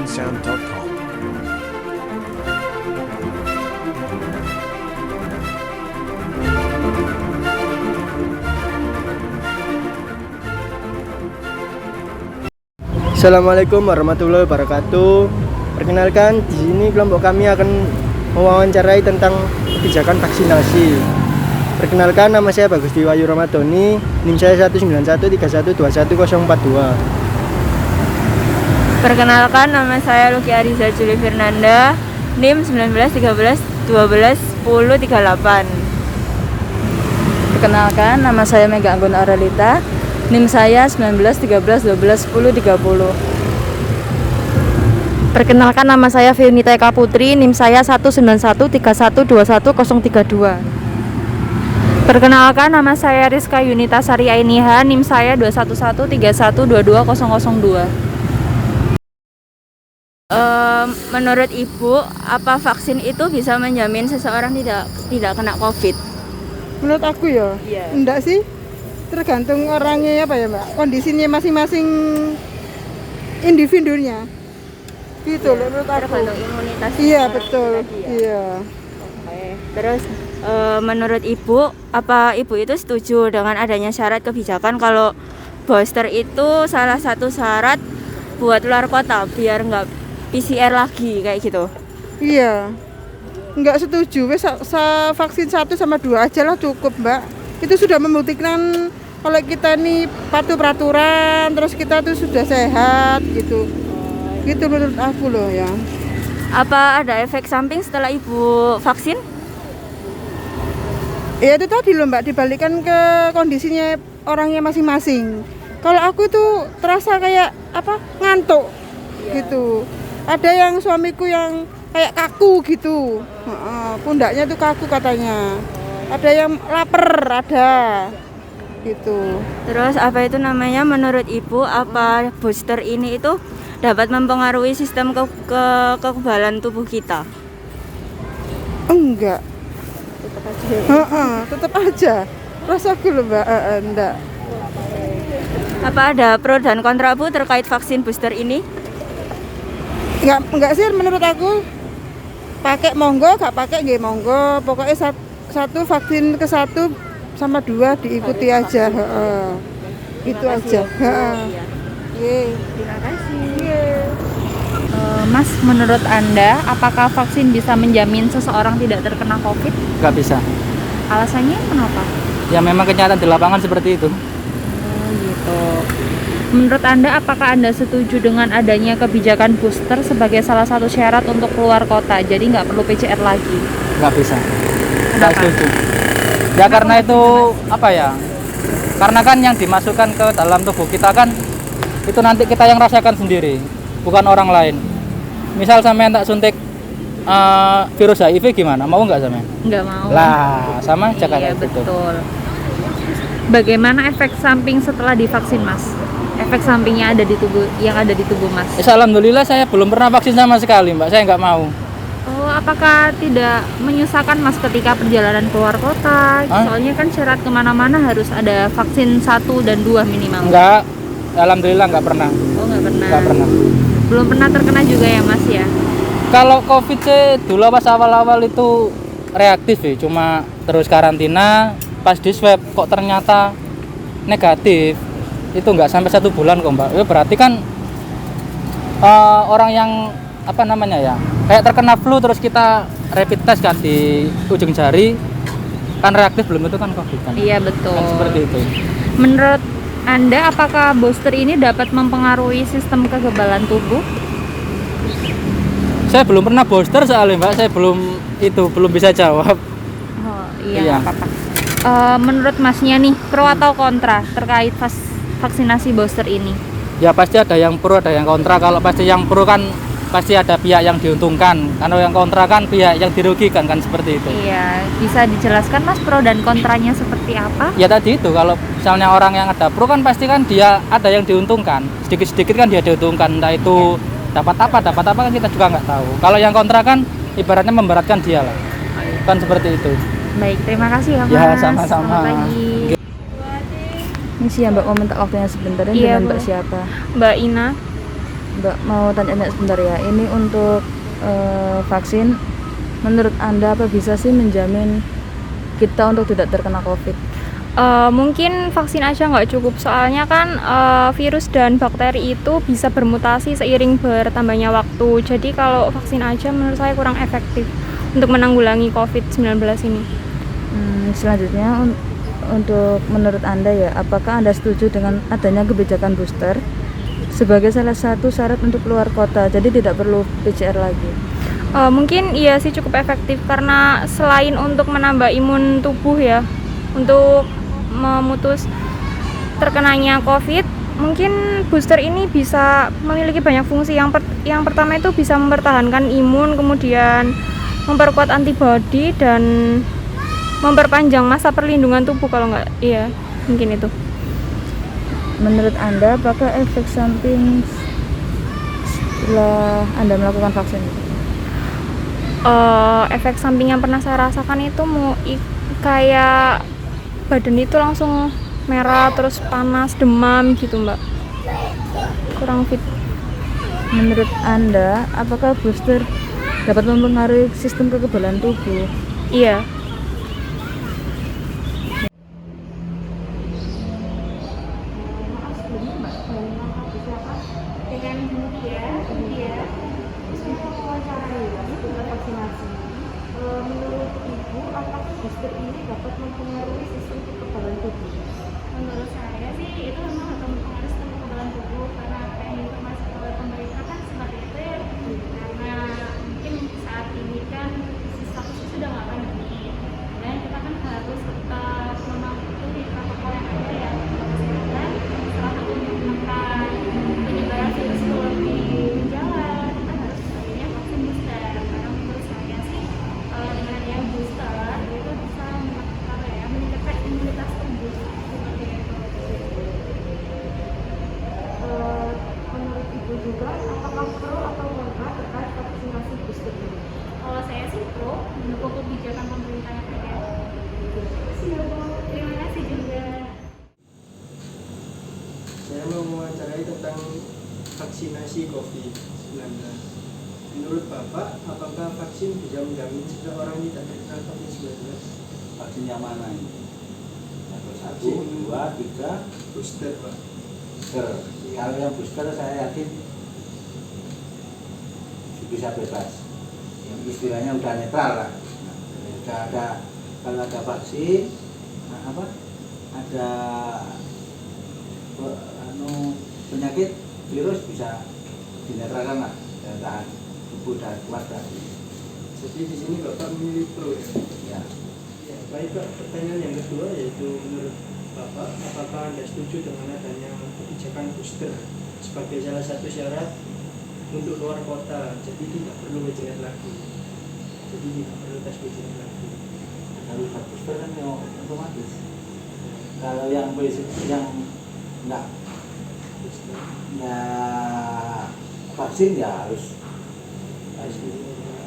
www.tonsound.com. Assalamualaikum warahmatullahi wabarakatuh. Perkenalkan, di sini kelompok kami akan mewawancarai tentang kebijakan vaksinasi. Perkenalkan, nama saya Bagus Diwayu Ramadhani, NIM saya 191312142. Perkenalkan, nama saya Luki Ariza Juli Fernanda, NIM 1913121038. Perkenalkan, nama saya Mega Anggona Aurelita, NIM saya 1913121030. Perkenalkan, nama saya Firnita Eka Putri, NIM saya 19131210032. Perkenalkan, nama saya Rizka Yunita Sari Ainiha, NIM saya 21131222002. Menurut Ibu, apa vaksin itu bisa menjamin seseorang tidak kena COVID? Menurut aku ya, enggak sih. Tergantung orangnya apa ya Mbak, kondisinya masing-masing individunya. Gitu loh menurut aku. Tergantung imunitas. Iya orang betul. tadi ya. Iya. Oke. Terus menurut Ibu, apa Ibu itu setuju dengan adanya syarat kebijakan kalau booster itu salah satu syarat buat luar kota biar nggak PCR lagi kayak gitu? Iya. Enggak setuju. Wes vaksin 1 sama 2 aja lah cukup Mbak. Itu sudah membuktikan kalau kita nih patuh peraturan, terus kita tuh sudah sehat gitu. Gitu menurut aku loh ya. Apa ada efek samping setelah Ibu vaksin? Ya itu tadi loh Mbak, dibalikan ke kondisinya orangnya masing-masing. Kalau aku tuh terasa kayak apa, ngantuk gitu. Ada yang suamiku yang kayak kaku gitu, pundaknya tuh kaku katanya. Ada yang lapar, ada gitu. Terus apa itu namanya, menurut Ibu apa booster ini itu dapat mempengaruhi sistem kekebalan tubuh kita? Enggak. Tetap aja. Rasaku loh Mbak, enggak. Apa ada pro dan kontra Bu terkait vaksin booster ini? Enggak sih menurut aku. Pakai monggo, gak pakai nggih monggo. Pokoknya satu vaksin ke 1 sama 2 diikuti aja. Itu aja. Terima kasih. Mas, menurut Anda, apakah vaksin bisa menjamin seseorang tidak terkena COVID? Nggak bisa. Alasannya kenapa? Ya memang kenyataan di lapangan seperti itu. Oh gitu. Menurut Anda, apakah Anda setuju dengan adanya kebijakan booster sebagai salah satu syarat untuk keluar kota? Jadi nggak perlu PCR lagi? Nggak bisa. Nggak Kenapa? setuju. Ya karena itu apa ya? Karena kan yang dimasukkan ke dalam tubuh kita kan itu nanti kita yang rasakan sendiri, bukan orang lain. Misal sampean tak suntik virus HIV gimana? Mau nggak sampean? Nggak mau. Lah, sama aja Iya, kayak gitu. betul. Bagaimana efek samping setelah divaksin, Mas? Efek sampingnya ada di tubuh Mas. Alhamdulillah saya belum pernah vaksin sama sekali, Mbak. Saya nggak mau. Oh, apakah tidak menyusahkan Mas ketika perjalanan keluar kota? Soalnya kan syarat kemana-mana harus ada vaksin 1 dan 2 minimal. Nggak. Alhamdulillah nggak pernah. Oh, nggak pernah. Nggak pernah. Belum pernah terkena juga ya Mas ya? Kalau COVID sih dulu pas awal-awal itu reaktif ya, cuma terus karantina, pas di swab kok ternyata negatif. Itu nggak sampai 1 bulan kok Mbak. Itu berarti kan orang yang apa namanya ya, kayak terkena flu terus kita rapid test kan di ujung jari, kan reaktif belum itu kan COVID kan. Iya betul. Kan seperti itu. Menurut Anda, apakah booster ini dapat mempengaruhi sistem kekebalan tubuh? Saya belum pernah booster soalnya Mbak, saya belum bisa jawab. Oh Iya. iya, apa-apa. Menurut Masnya nih, pro atau kontra terkait vaksinasi booster ini? Ya pasti ada yang pro, ada yang kontra. Kalau pasti yang pro kan pasti ada pihak yang diuntungkan. Kalau yang kontra kan pihak yang dirugikan kan seperti itu. Iya, bisa dijelaskan Mas pro dan kontranya seperti apa? Ya tadi itu kalau misalnya orang yang ada pro kan pasti kan dia ada yang diuntungkan. Sedikit-sedikit kan dia diuntungkan. Entah itu dapat apa kan kita juga nggak tahu. Kalau yang kontra kan ibaratnya memberatkan dia lah. Kan seperti itu. Baik, terima kasih ya Mas. Ya, sama-sama. Selamat pagi. Ini sih ya Mbak, mau minta waktunya sebentar Iya, dengan Mbak boleh. siapa? Mbak Ina. Mbak mau tanya sebentar ya. Ini untuk vaksin, menurut Anda apa bisa sih menjamin kita untuk tidak terkena COVID? Mungkin vaksin aja nggak cukup, soalnya kan virus dan bakteri itu bisa bermutasi seiring bertambahnya waktu. Jadi kalau vaksin aja menurut saya kurang efektif untuk menanggulangi COVID-19 ini. Selanjutnya untuk menurut Anda ya, apakah Anda setuju dengan adanya kebijakan booster sebagai salah satu syarat untuk keluar kota, jadi tidak perlu PCR lagi? Mungkin iya sih cukup efektif, karena selain untuk menambah imun tubuh ya, untuk memutus terkenanya COVID, mungkin booster ini bisa memiliki banyak fungsi. Yang pertama itu bisa mempertahankan imun, kemudian memperkuat antibodi dan memperpanjang masa perlindungan tubuh kalau nggak, iya mungkin itu. Menurut Anda, apakah efek samping setelah Anda melakukan vaksin? Efek samping yang pernah saya rasakan itu kayak badan itu langsung merah, terus panas, demam gitu mbak, kurang fit. Menurut Anda, apakah booster dapat mempengaruhi sistem kekebalan tubuh? Iya. Menurut saya sih itu memang akan mempengaruhi sistem kekebalan tubuh, karena apa yang informasi oleh pemerintah kan seperti itu ya. Karena mungkin saat ini kan statusnya sudah nggak pandemi, dan kita kan harus tetap mematuhi protokol yang ada ya untuk kesehatan. Salah satunya menekan penyebaran virus itu lebih menjalar, kita harus akhirnya vaksin booster. Karena menurut saya sih dengan yang booster itu bisa meningkatkan imunitas tubuh. Menurut Ibu juga, apakah pro atau kontra terkait vaksinasi booster ini? Kalau saya sih pro, mendukung kebijakan pemerintah yang ada. Terima kasih juga. Saya mau mewawancarai tentang vaksinasi COVID-19. Menurut Bapak, apakah vaksin bisa menjamin seseorang tidak terkena COVID-19? Vaksin yang mana ini? Satu, dua, tiga, Booster, Pak. booster. Kalau yang booster saya yakin bisa bebas. Yang istilahnya udah netral lah. Udah ada, kalau ada vaksin, ada penyakit virus bisa dinetralkan lah, dan tahan tubuh dan kuat tadi. Jadi di sini Bapak memilih pro ya? Ya. Ya, baik Pak. Pertanyaan yang kedua yaitu menurut Bapak, apakah Anda setuju dengan adanya kebijakan booster sebagai salah satu syarat untuk luar kota, jadi tidak perlu PCR lagi, jadi tidak perlu tes PCR lagi? Kalau booster kan yang otomatis. Kalau yang enggak vaksin ya harus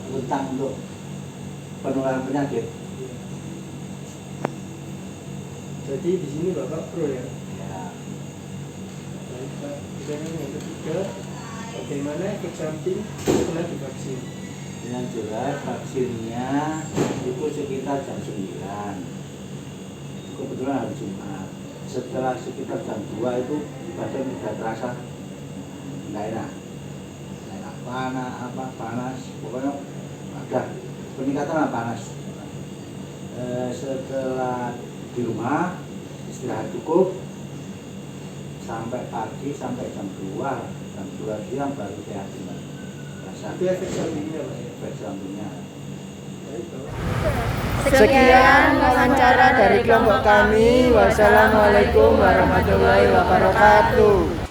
tentang untuk penularan penyakit. Jadi di sini Bapak pro ya? Ya. Baik Pak. Pertanyaan yang ketiga, bagaimana efek samping setelah divaksin? Yang jelas vaksinnya itu sekitar jam 9. Kebetulan hari Jumat. Setelah sekitar jam 2 itu badan sudah terasa nggak enak. Panas, pokoknya ada peningkatan lah panas. Setelah di rumah istirahat cukup sampai pagi, sampai jam 2 siang baru sehat kembali. Itu efek sampingnya Pak ya? Efek sampingnya. Baik Pak. Sekian wawancara dari kelompok kami. Wassalamualaikum warahmatullahi wabarakatuh.